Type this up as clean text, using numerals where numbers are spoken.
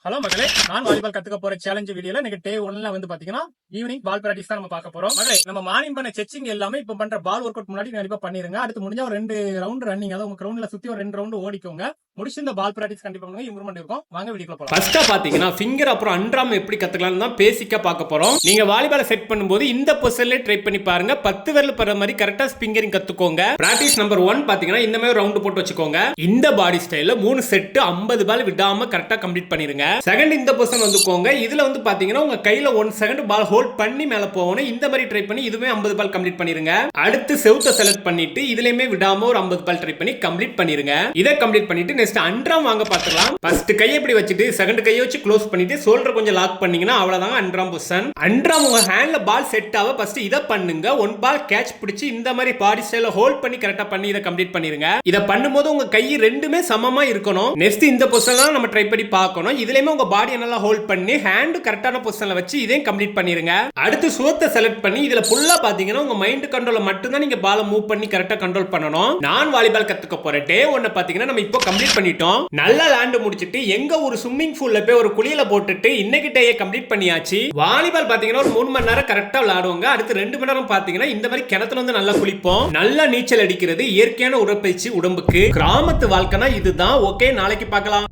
Hello மகளே, நான் volleyball கத்துக்க போற சேலஞ்ச் வீடியோல இன்னைக்கு டே 1ல வந்து பாத்தீங்கன்னா ஈவினிங் பால் பிராக்டிஸ் தான் நம்ம பார்க்க போறோம். மகளே, நம்ம மார்னிங் பண்ண செச்சிங் எல்லாமே இப்ப பண்ற பால் ஒர்க் அவுட் முன்னாடி கண்டிப்பா பண்ணிருங்க. அடுத்து முடிஞ்சா ஒரு 2 ரவுண்ட் ரன்னிங், அதாவது உங்க கிரவுண்ட்ல சுத்தி ஒரு 2 ரவுண்ட் ஓடிக்கோங்க. முடிச்சு இந்த பால் பிராக்டிஸ் கண்டிப்பா பண்ணுங்க, இம்ப்ரூவ்மெண்ட் இருக்கும். வாங்க வீடியோக்குள்ள போலாம். ஃபர்ஸ்டா பாத்தீங்கன்னா ஃபிங்கர் அப்புறம் அன்ராம் எப்படி கத்துக்கலாம்னு தான் பேசிக்கா பார்க்க போறோம். நீங்க வாலிபால செட் பண்ணும்போது இந்த பொசிஷன்ல ட்ரை பண்ணி பாருங்க. 10 விரல் படுற மாதிரி கரெக்டா ஃபிங்கரிங் கத்துக்கோங்க. பிராக்டிஸ் நம்பர் 1 பாத்தீங்கன்னா இந்த மாதிரி ரவுண்ட் போட்டு வச்சுக்கோங்க. இந்த பாடி ஸ்டைல்ல 3 செட் 50 பால் விடாம கரெக்டா கம்ப்ளீட் பண்ணிருங்க. செகண்ட் இந்த பொசிஷன் வந்துக்கோங்க. இதுல வந்து பாத்தீங்கன்னா உங்க கையில 1 செகண்ட் பால் ஹோல்ட் பண்ணி மேல போகணும். இந்த மாதிரி ட்ரை பண்ணி இதுவே 50 பால் கம்ப்ளீட் பண்ணிருங்க. அடுத்து செவுத்த செலக்ட் பண்ணிட்டு இதுலயுமே விடாம ஒரு 50 பால் ட்ரை பண்ணி கம்ப்ளீட் பண்ணிருங்க. இதை கம்ப்ளீட் பண்ணிட்டு நெக்ஸ்ட் அன்ராம் வாங்க பார்க்கலாம். ஃபர்ஸ்ட் கையை இப்படி வச்சுட்டு செகண்ட் கையை வச்சு க்ளோஸ் பண்ணிட்டு ஷோல்டர் கொஞ்சம் லாக் பண்ணீங்கன்னா அவ்வளவுதான் அன்ராம் பொசிஷன். அன்ராம் உங்க ஹேண்ட்ல பால் செட் ஆக ஃபர்ஸ்ட் இத பண்ணுங்க. 1 பால் கேட்ச் பிடிச்சி இந்த மாதிரி பாடி ஸ்டைல்ல ஹோல்ட் பண்ணி கரெக்ட்டா பண்ணி இத கம்ப்ளீட் பண்ணிருங்க. இத பண்ணும்போது உங்க கை ரெண்டுமே சமமா இருக்கணும். நெக்ஸ்ட் இந்த பொசிஷன்ல நம்ம ட்ரை பண்ணி பார்க்கணும். இதுலயுமே உங்க பாடியை நல்லா ஹோல்ட் பண்ணி ஹேண்ட் கரெக்ட்டான பொசிஷன்ல வச்சு இதையும் கம்ப்ளீட் பண்ணிருங்க. அடுத்து சுவத்தை செலக்ட் பண்ணி இதுல ஃபுல்லா பாத்தீங்கன்னா உங்க மைண்ட் கண்ட்ரோல மட்டும் தான் நீங்க பாலை மூவ் பண்ணி கரெக்ட்டா கண்ட்ரோல் பண்ணணும். நான் வாலிபால் கத்துக்க போறேன் டே 1 பாத்தீங்கன்னா நம்ம இப்போ கம்ப்ளீட் பண்ணிட்டோம். நல்லா லேண்ட் முடிச்சிட்டு எங்க ஒரு ஸ்விம்மிங் பூல்ல போய் ஒரு குளியல போட்டுட்டு இன்னைக்கு டேயை கம்ப்ளீட் பண்ணியாச்சு. வாலிபால் பாத்தீங்கன்னா ஒரு 3 மணி நேரம் கரெக்டா விளையாடுவாங்க. அடுத்து 2 மணி நேரம் பாத்தீங்கன்னா இந்த மாதிரி கிணத்துல வந்து நல்லா குளிப்போம். நல்லா நீச்சல் அடிக்கிறது இயற்கையான உடற்பயிற்சி உடம்புக்கு. கிராமத்து வாழ்க்கைனா இதுதான். ஓகே, நாளைக்கு பார்க்கலாம்.